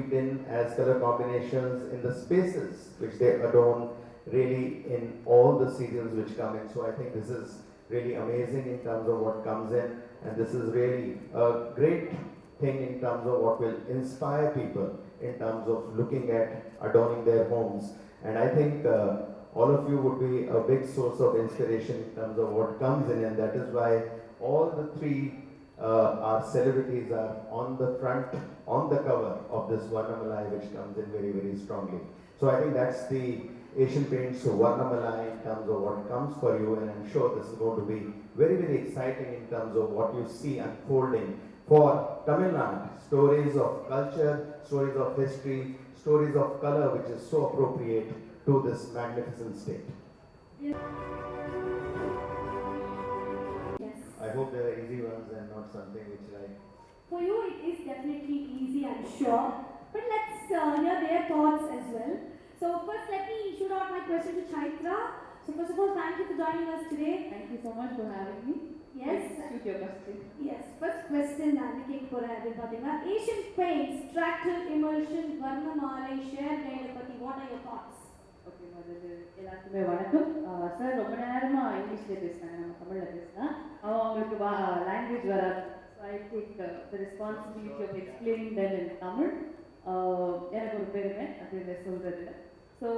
weaved in as color combinations in the spaces which they adorn really in all the serials which come in. So I think this is really amazing in terms of what comes in, and this is really a great thing in terms of what will inspire people in terms of looking at adorning their homes. And I think all of you would be a big source of inspiration in terms of what comes in, and that is why all the three our celebrities are on the front, on the cover of this Varnamaalai, which comes in very, very strongly. So I think that's the Asian Paints Varnamaalai in terms of what comes for you, and I'm sure this is going to be very, very exciting in terms of what you see unfolding for Tamil Nadu. Stories of culture, stories of history, stories of color, which is so appropriate to this magnificent state. Yes. I hope they are easy ones and not something which like... For you it is definitely easy, I'm sure. But let's hear their thoughts as well. So first let me shoot out my question to Chaitra. So first of all, thank you for joining us today. Thank you so much for having me. Yes. Shoot your question. Yes. First question Asian Paints Tractor Emulsion Varnamaalai share Pati. What are your thoughts? Okay, எல்லாருக்குமே வணக்கம் sir. ரொம்ப நேரமா இங்கிலீஷ்ல பேசுறாங்க, நம்ம தமிழ்ல பேசலாம். அவங்களுக்கு லாங்குவேஜ் வராது. So I take the responsibility of explaining them in Tamil. எனக்கு ஒரு பெருமை அப்படின்னு சொல்றது. So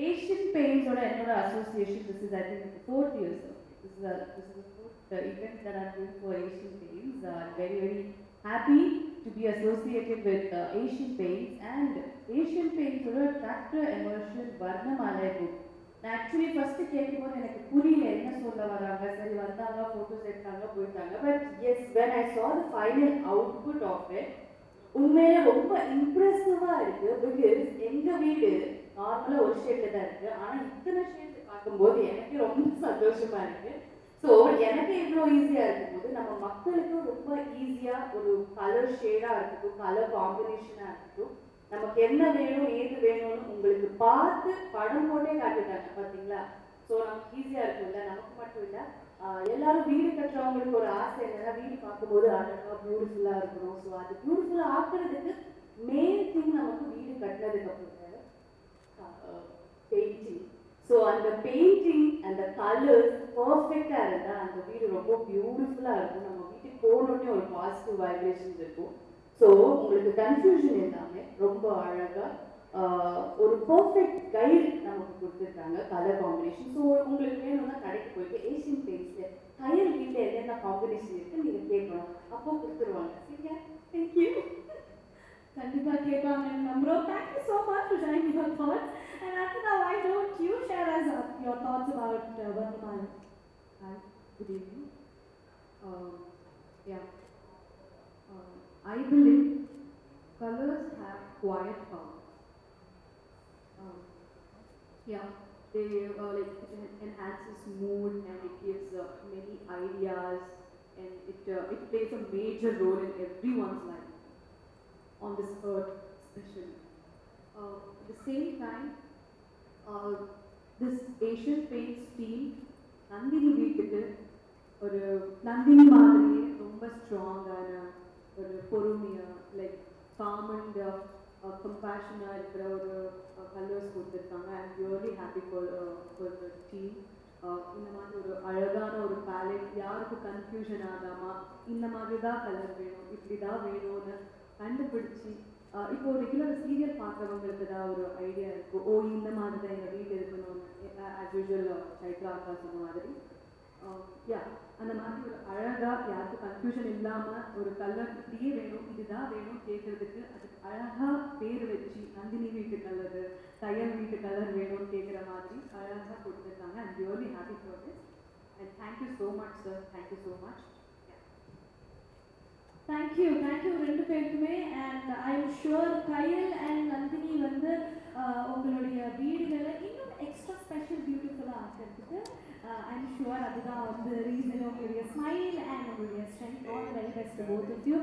Asian Paints ஓட என்னோட association, this is I think the 4th year. This is the 4th event that I'm doing for Asian Paints. I'm very, very happy to be associated with Asian Paints and Asian Paints ஓட Tractor Emulsion Varnamaalai book. Actually first கேட்கும்போது எனக்கு புரியல என்ன சொல்ல வராங்க. சரி வந்தாங்க, photos எடுத்தாங்க, போயிட்டாங்க. But yes, when I saw the final output of it, உண்மையிலே ரொம்ப இம்ப்ரெசிவா இருக்கு. பிகாஸ் எங்க வீடு நார்மலா ஒரு ஷேட்ல தான் இருக்கு, ஆனா இத்தனை ஷேட் பார்க்கும்போது எனக்கு ரொம்ப சந்தோஷமா இருக்கு. ஸோ எனக்கு இவ்வளோ ஈஸியாக இருக்கும்போது நம்ம மக்களுக்கும் ரொம்ப ஈஸியாக ஒரு கலர் ஷேடாக இருக்கட்டும், கலர் காம்பினேஷனாக இருக்கட்டும், நமக்கு என்ன வேணும் ஏது வேணும்னு உங்களுக்கு பார்த்து படம் போட்டே காட்டிட்டாங்க பார்த்தீங்களா. ஸோ நமக்கு ஈஸியாக இருக்கும்ல, நமக்கு மட்டும் இல்லை, எல்லாரும் வீடு கட்டுறவங்களுக்கு ஒரு ஆசை என்னன்னா வீடு பார்க்கும்போது அழகாக பியூட்டிஃபுல்லாக இருக்கணும். ஸோ அது பியூட்டிஃபுல்லாக ஆக்குறதுக்கு மெயின் திங் நமக்கு வீடு கட்டினதுக்கு அப்புறம் பெயிண்டிங். ஸோ அந்த பெயிண்டிங் அந்த கலர்ஸ் பர்ஃபெக்டாக இருந்தால் அந்த வீடு ரொம்ப பியூட்டிஃபுல்லாக இருக்கும். நம்ம வீட்டுக்கு போனோடனே ஒரு பாசிட்டிவ் வைப்ரேஷன்ஸ் இருக்கும். ஸோ உங்களுக்கு கன்ஃபியூஷன் எல்லாமே ரொம்ப அழகாக ஒரு பர்ஃபெக்ட் கைட் நமக்கு கொடுத்துருக்காங்க கலர் காம்பினேஷன். ஸோ உங்களுக்கு வேணும்னா கடைக்கு போயிட்டு ஏஷியன் பெயிண்ட்ஸில் கயல் வீட்டில் என்னென்ன காம்பினேஷன் இருக்குன்னு நீங்கள் கேட்கணும், அப்போ கொடுத்துருவாங்க. சரியா? தேங்க்யூ. கண்டிப்பாக கேட்பாங்க நம்புறோம். Thank you so much for sharing your thoughts. And after that, why don't you share us your thoughts about Varnamaalai? Hi, good evening. I believe colors have quiet power. They like it enhances mood and it gives many ideas, and it plays a major role in everyone's life on this earth, especially. At the same time, this Asian Paints team, Nandhini வீட்டுக்கு ஒரு நந்தினி மாதிரி ரொம்ப ஸ்ட்ராங்கான ஒரு பொறுமையா like com and கம்பேஷனாக இருக்கிற ஒரு colours கொடுத்துருக்காங்க. I am really happy for the team. இந்த மாதிரி ஒரு அழகான ஒரு பேலட், யாருக்கும் கன்ஃபியூஷன் ஆகாமா இந்த மாதிரி தான் கலர் வேணும், இப்படி தான் வேணும்னு கண்டுபிடிச்சி இப்போ ரெகுலர் சீரியல் பார்க்குறவங்களுக்கு தான் ஒரு ஐடியா இருக்கும், ஓ இந்த மாதிரி தான் எங்கள் வீடு இருக்கணும்னு. ஆஸ் யூஷுவல் சைத்ரா அக்கா சொன்ன மாதிரி அந்த மாதிரி ஒரு அழகாக யாருக்கும் கன்ஃபியூஷன் இல்லாமல் ஒரு கலர் இப்படியே வேணும் இதுதான் வேணும் கேட்குறதுக்கு அதுக்கு அழகாக பேர் வச்சு நந்தினி வீட்டு கலரு, கயல் வீட்டு கலர் வேணும்னு கேட்குற மாதிரி அழகாக கொடுத்துருக்காங்க. I'm really happy for this and thank you so much sir. Thank you so much. Thank you ரெண்டு பேருக்குமே. And I am sure Kayal and Nandini வந்து உங்களுடைய வீடுகளை இன்னும் எக்ஸ்ட்ரா ஸ்பெஷல் பியூட்டிஃபுல்லாக ஆக்கிறதுக்கு ஐ எம் ஷுர் அதுதான் வந்து ரீசன். உங்களுடைய ஸ்மைல் அண்ட் உங்களுடைய strength. All the very best to both of you.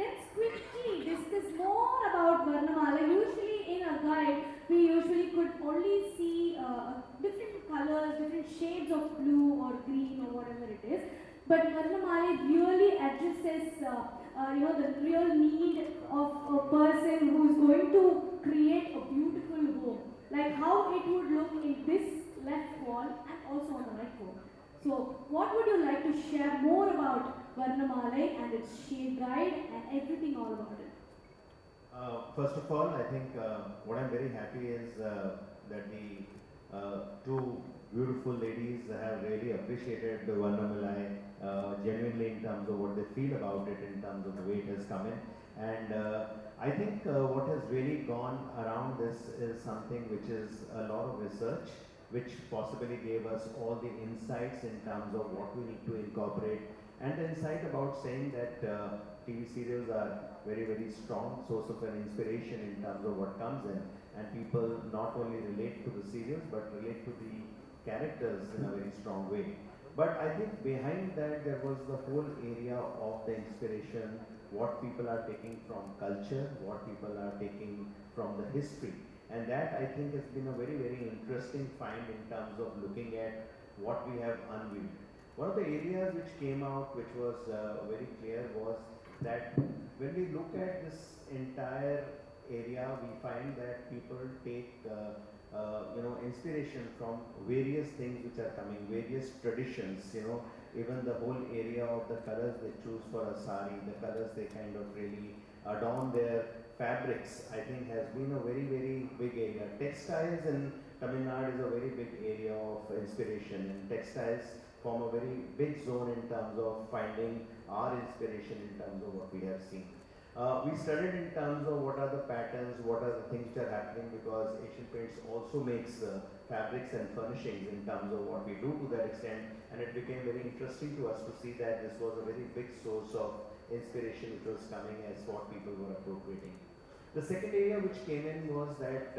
Let's quickly discuss more about Varnamaalai. Usually in a guide we usually could only see different colors, different shades of blue or green or whatever it is. But Varnamaalai really addresses the real need of a person who is going to create a beautiful home, like how it would look in this left wall and also on the right wall. So, what would you like to share more about Varnamaalai and its shade guide and everything all about it? First of all, I think what I'm very happy is that the two beautiful ladies have really appreciated the Varnamaalai genuinely in terms of what they feel about it, in terms of the way it has come in. And I think what has really gone around this is something which is a lot of research, which possibly gave us all the insights in terms of what we need to incorporate, and the insight about saying that TV serials are very, very strong source of an inspiration in terms of what comes in, and people not only relate to the serials but relate to the characters in a very strong way. But I think behind that there was the whole area of the inspiration, what people are taking from culture, what people are taking from the history. And that I think has been a very, very interesting find in terms of looking at what we have unveiled. One of the areas which came out, which was very clear, was that when we look at this entire area, we find that people take inspiration from various things which are coming, various traditions, even the whole area of the colors they choose for a sari, the colors they kind of really adorn their fabrics, I think has been a very, very big area. Textiles in Tamil Nadu is a very big area of inspiration, and textiles form a very big zone in terms of finding our inspiration in terms of what we have seen. We studied in terms of what are the patterns, what are the things that are happening, because Asian Paints also makes fabrics and furnishings in terms of what we do to that extent, and it became very interesting to us to see that this was a very big source of inspiration which was coming as what people were appropriating. The second area which came in was that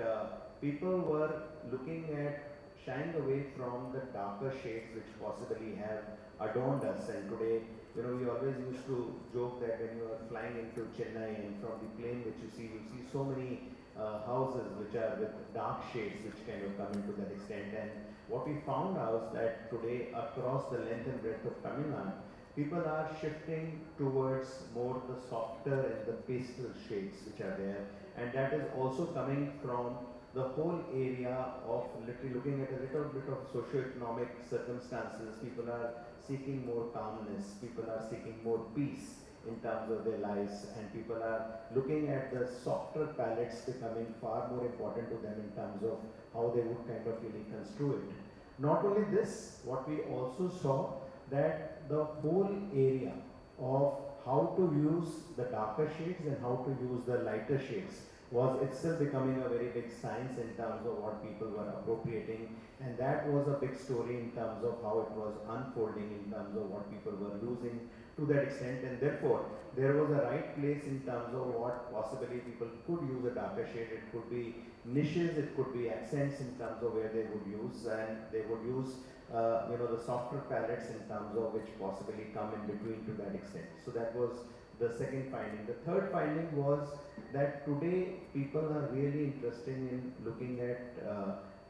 people were looking at shying away from the darker shades which possibly have adorned us, and today, we always used to joke that when you are flying into Chennai and from the plane which you see so many houses which are with dark shades which kind of come into that extent. And what we found out that today across the length and breadth of Tamil Nadu, people are shifting towards more the softer and the pastel shades which are there, and that is also coming from the whole area of looking at a little bit of socio-economic circumstances. People are seeking more calmness, people are seeking more peace in terms of their lives, and people are looking at the softer palettes becoming far more important to them in terms of how they would kind of really construe it. Not only this, what we also saw that the whole area of how to use the darker shades and how to use the lighter shades was itself becoming a very big science in terms of what people were appropriating, and that was a big story in terms of how it was unfolding in terms of what people were using to that extent. And therefore there was a right place in terms of what possibly people could use a darker shade. It could be niches, it could be accents in terms of where they would use, and they would use the softer palettes in terms of which possibly come in between to that extent. So that was the second finding. The third finding was that today people are really interested in looking at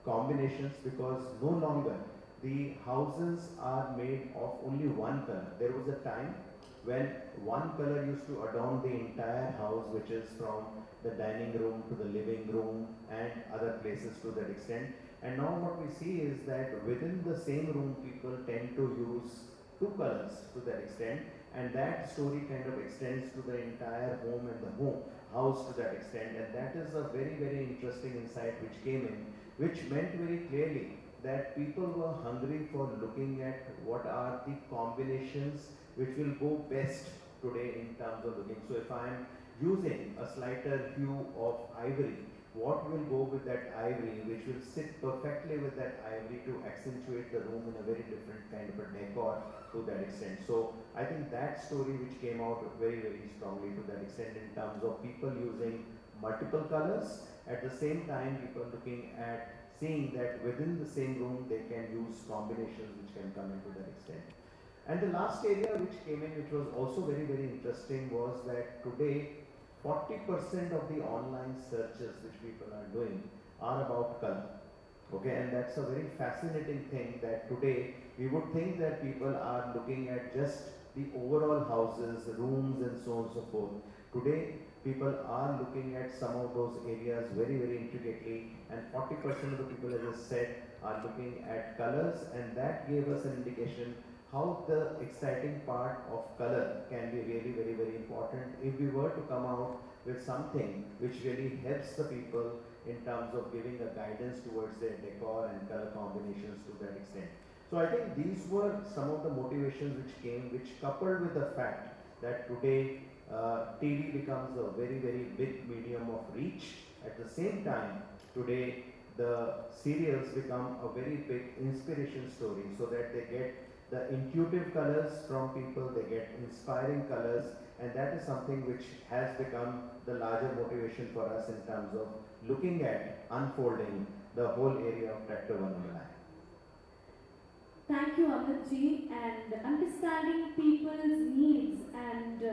combinations, because no longer the houses are made of only one color. There was a time when one color used to adorn the entire house, which is from the dining room to the living room and other places to that extent. And now what we see is that within the same room people tend to use two colors to that extent, and that story kind of extends to the entire home and the home house to that extent. And that is a very, very interesting insight which came in, which meant very clearly that people were hungry for looking at what are the combinations which will go best today in terms of looking. So if I am using a slighter hue of ivory, what will go with that ivory, which will sit perfectly with that ivory to accentuate the room in a very different kind of a decor to that extent. So I think that story which came out very, very strongly to that extent in terms of people using multiple colors, at the same time people looking at seeing that within the same room they can use combinations which can come into that extent. And the last area which came in, which was also very, very interesting, was that today 40% of the online searches which people are doing are about color. Okay, and that's a very fascinating thing, that today we would think that people are looking at just the overall houses, rooms and so on and so forth. Today, people are looking at some of those areas very, very intricately, and 40% of the people, as I said, are looking at colors, and that gave us an indication how the exciting part of color can be really very, very important if we were to come out with something which really helps the people in terms of giving a guidance towards their decor and color combinations to that extent. So I think these were some of the motivations which came, which coupled with the fact that today TV becomes a very, very big medium of reach. At the same time, today the serials become a very big inspiration story, so that they get the intuitive colors from people, they get inspiring colors, and that is something which has become the larger motivation for us in terms of looking at unfolding the whole area of Tractor Emulsion. Thank you, Anandhi, and understanding people's needs and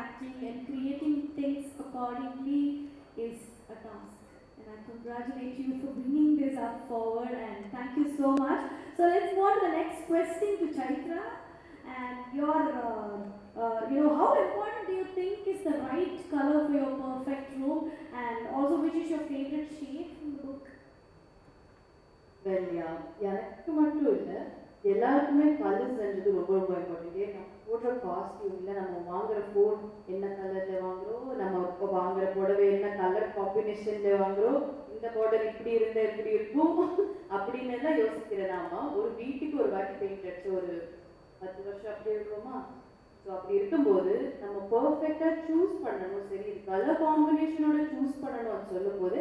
acting and creating things accordingly is a task. And I congratulate you for bringing this up forward, and thank you so much. So let's go on to the next question to Chaitra. And your, how important do you think is the right color for your perfect room, and also which is your favorite shade from the book? Well, yeah, எனக்கு மட்டும் இல்லை, எல்லாருக்குமே கலர்ஸ்ன்றது ரொம்ப ரொம்ப important. ஏன்னா போடுற costume இல்லை, நம்ம வாங்குற ஃபோன் என்ன கலரில் வாங்குறோம், நம்ம இப்போ வாங்குற புடவை என்ன கலர் காம்பினேஷனில் வாங்குறோம், இந்த மாடல் இப்படி இருந்தால் எப்படி இருக்கும் அப்படின்னு எல்லாம் யோசிக்கிறேன். நாம ஒரு வீட்டுக்கு ஒரு வாட்டி பெயிண்ட் அடிச்சு ஒரு 10 வருஷம் அப்படி இருக்கோமா. ஸோ அப்படி இருக்கும்போது நம்ம பர்ஃபெக்டாக சூஸ் பண்ணணும். சரி, கலர் காம்பினேஷனோட சூஸ் பண்ணணும்னு சொல்லும் போது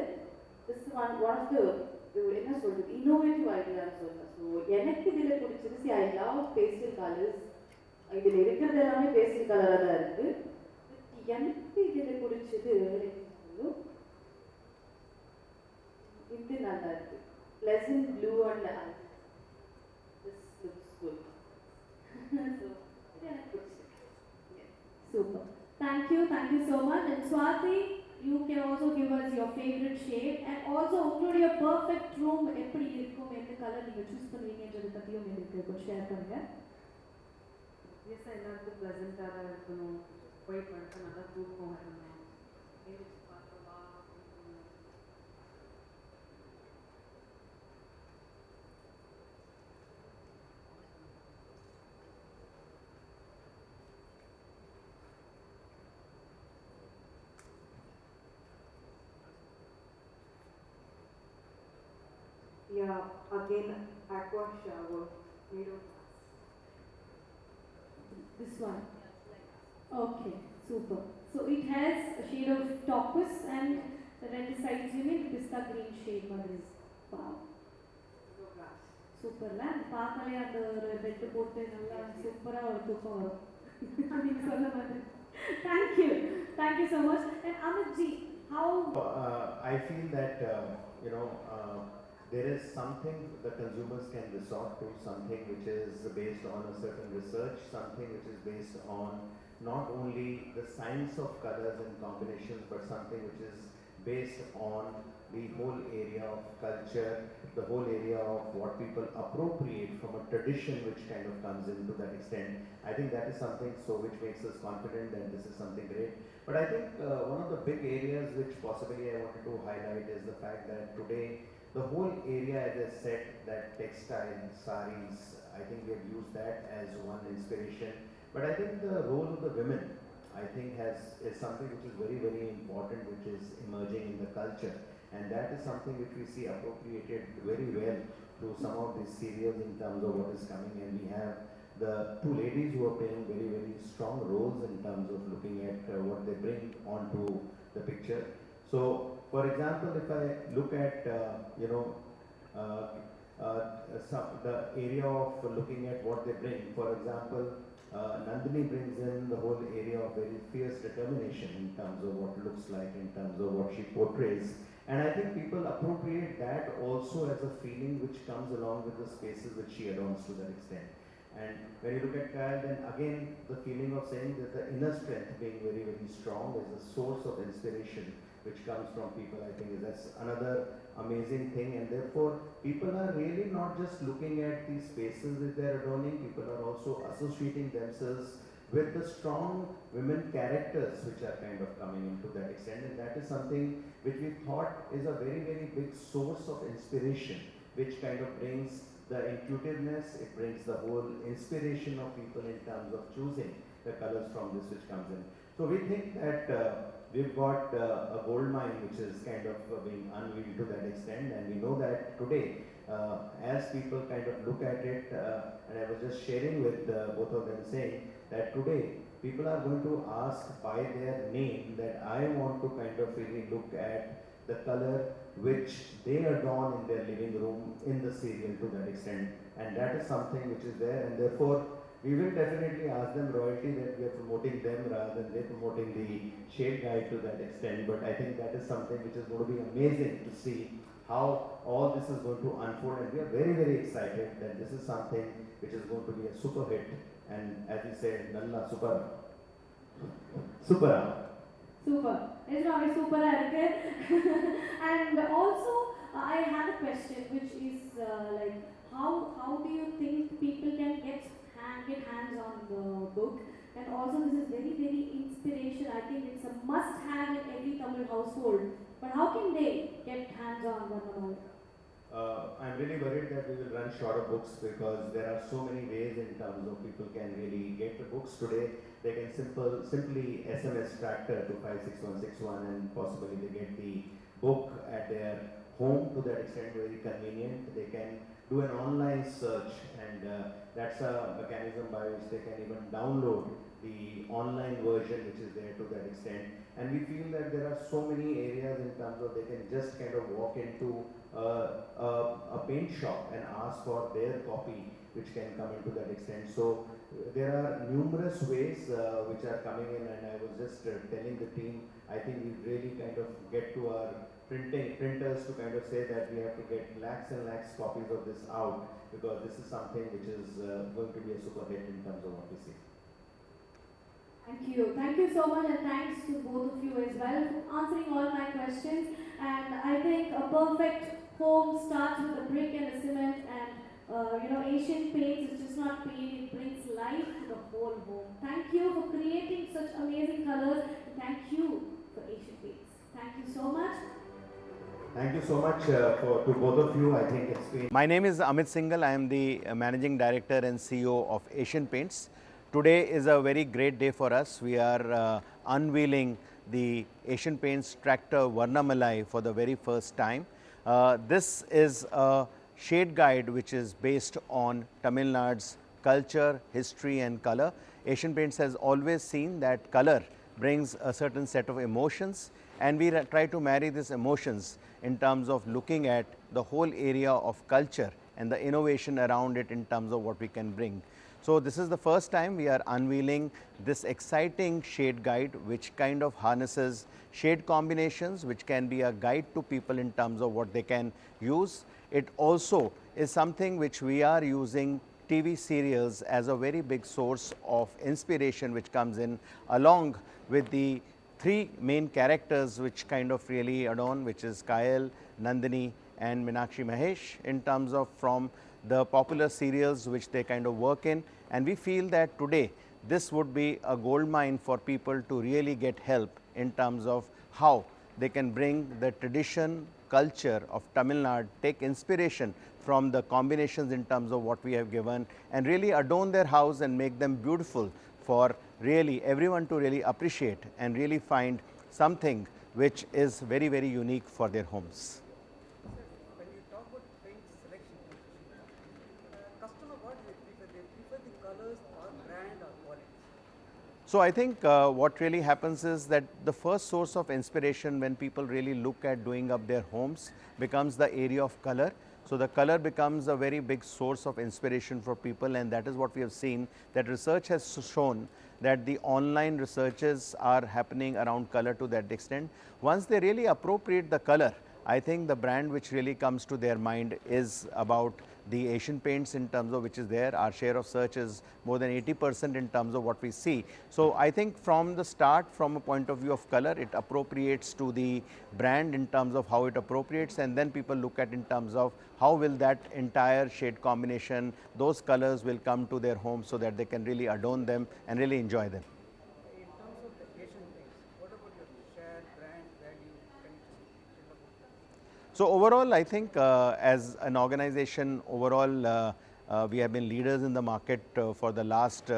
திஸ் ஒன் ஆஃப் த என்ன சொல்றது இன்னோவேட்டிவ் ஐடியான்னு சொல்லலாம். ஸோ எனக்கு இதில் பிடிச்சிருச்சு, ஐ லவ் பேஸ்டல் கலர்ஸ். இதில் இருக்கிறது எல்லாமே பேஸ்டல் கலராக தான் இருக்கு. எனக்கு இதில் பிடிச்சது இது நல்லா இருக்கு, pleasant blue and this looks good. So எனக்கு பிடிச்சிருக்கு. Super. Thank you so much. And Swati, you can also give us your favorite shade, and also உங்களுடைய perfect room எப்படி இருக்கும், எந்த கலர் நீங்க சூஸ் பண்ணுவீங்கன்றத பத்தியும் எனக்கு கொஞ்சம் ஷேர் பண்ணுங்க. எஸ், எல்லாருக்கும் ப்ளசண்ட்டாக இருக்கணும், போய் படுத்த நல்லா தூக்கம் வரணும், எழுந்திரிச்சு பார்க்கவா. Yeah, again, aqua shower made of glass. This one. Okay, super. So it has a shade of topaz and the red sides unit pista green shade மாதிரி. Wow. So glass. Super la. பார்க்கலே அந்த ஒரு bed போட்டு நல்லா சூப்பரா ஒரு தூக்கம் வரும். நீங்க சொன்ன மாதிரி. Thank you so much. And Amitji, how I feel that there is something the consumers can resort to, something which is based on a certain research, something which is based on not only the science of colors and combinations, but something which is based on the whole area of culture, the whole area of what people appropriate from a tradition which kind of comes into that extent. I think that is something which makes us confident that this is something great. But I think one of the big areas which possibly I wanted to highlight is the fact that today the whole area, as I said, that textile, saris, I think we have used that as one inspiration. But I think the role of the women, I think is something which is very, very important, which is emerging in the culture. And that is something which we see appropriated very well through some of these serials in terms of what is coming. And we have the two ladies who are playing very, very strong roles in terms of looking at what they bring onto the picture. So, for example, if I look at the area of looking at what they bring, for example, Nandhini brings in the whole area of very fierce determination in terms of what it looks like, in terms of what she portrays. And I think people appropriate that also as a feeling which comes along with the spaces which she adorns to that extent. And when you look at Kayal, then again the feeling of saying that the inner strength being very, very strong is a source of inspiration which comes from people, I think that's another amazing thing. And therefore, people are really not just looking at these spaces that they're adorning, people are also associating themselves with the strong women characters which are kind of coming into that extent, and that is something which we thought is a very, very big source of inspiration, which kind of brings the intuitiveness, it brings the whole inspiration of people in terms of choosing the colors from this which comes in. So we think that we've got a gold mine which is kind of being unveiled to that extent, and we know that today, as people kind of look at it, and I was just sharing with both of them saying that today people are going to ask by their name that I want to kind of really look at the color which they adorn in their living room in the serial to that extent, and that is something which is there, and therefore we will definitely ask them royalty that we are promoting them rather than they promoting the shade guide to that extent. But I think that is something which is going to be amazing to see how all this is going to unfold, and we are very, very excited that this is something which is going to be a super hit, and as we say, Nalla Super. Super. It's not a super and also I have a question which is like how do you think people can get hands on the book, and also this is very, very inspiration. I think it's a must have in every Tamil household, but how can they get hands on Varnamaalai? I'm really worried that we will run short of books because there are so many ways in terms of people can really get the books today. They can simply SMS Tractor to 56161 and possibly they get the book at their home to that extent, very convenient. They can do an online search, and that's a mechanism by which they can even download the online version which is there to that extent. And we feel that there are so many areas in terms of they can just kind of walk into a paint shop and ask for their copy which can come into that extent. So there are numerous ways which are coming in, and I was just telling the team, I think we really kind of get to our printers to kind of say that we have to get lakhs and lakhs copies of this out, because this is something which is going to be a super hit in terms of what we see. Thank you so much, and thanks to both of you as well for answering all my questions. And I think a perfect home starts with a brick and a cement, and Asian paints is just not paint, it brings life to the whole home. Thank you for creating such amazing colors, and thank you for Asian paints. Thank you so much. Thank you so much to both of you. I think it's been... My name is Amit Singhal. I am the Managing Director and CEO of Asian Paints. Today is a very great day for us. We are unveiling the Asian Paints Tractor Varnamaalai for the very first time. This is a shade guide which is based on Tamil Nadu's culture, history and color. Asian Paints has always seen that color brings a certain set of emotions, and we try to marry these emotions in terms of looking at the whole area of culture and the innovation around it in terms of what we can bring. So this is the first time we are unveiling this exciting shade guide which kind of harnesses shade combinations which can be a guide to people in terms of what they can use. It also is something which we are using TV serials as a very big source of inspiration which comes in along with the three main characters which kind of really adorn, which is Kayal, Nandhini and Meenakshi Mahesh in terms of from the popular serials which they kind of work in, and we feel that today this would be a gold mine for people to really get help in terms of how they can bring the tradition, culture of Tamil Nadu, take inspiration from the combinations in terms of what we have given, and really adorn their house and make them beautiful for really everyone to really appreciate and really find something which is very, very unique for their homes. When you talk about paint selection, customer, what do they prefer? They prefer the colors or brand or quality? So I think what really happens is that the first source of inspiration when people really look at doing up their homes becomes the area of color. So the color becomes a very big source of inspiration for people, and that is what we have seen, that research has shown that the online researches are happening around color to that extent. Once they really appropriate the color, I think the brand which really comes to their mind is about the Asian Paints in terms of which is there. Our share of search is more than 80% in terms of what we see. So I think from the start, from a point of view of color, it appropriates to the brand in terms of how it appropriates, and then people look at in terms of how will that entire shade combination, those colors will come to their home so that they can really adorn them and really enjoy them. In terms of the Asian paints, what about your share, brand, value? Can you just tell about that? So overall, I think as an organization, overall we have been leaders in the market for the last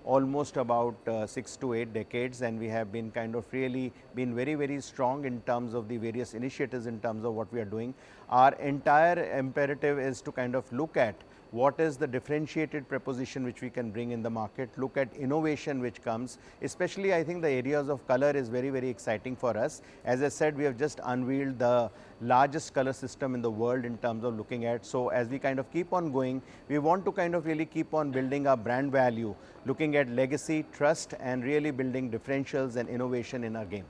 almost about 6 to 8 decades, and we have been kind of really been very strong in terms of the various initiatives in terms of what we are doing. Our entire imperative is to kind of look at what is the differentiated proposition which we can bring in the market, look at innovation which comes, especially I think the areas of color is very exciting for us. As I said, we have just unveiled the largest color system in the world in terms of looking at. So as we kind of keep on going, we want to kind of really keep on building our brand value, looking at legacy, trust, and really building differentials and innovation in our game.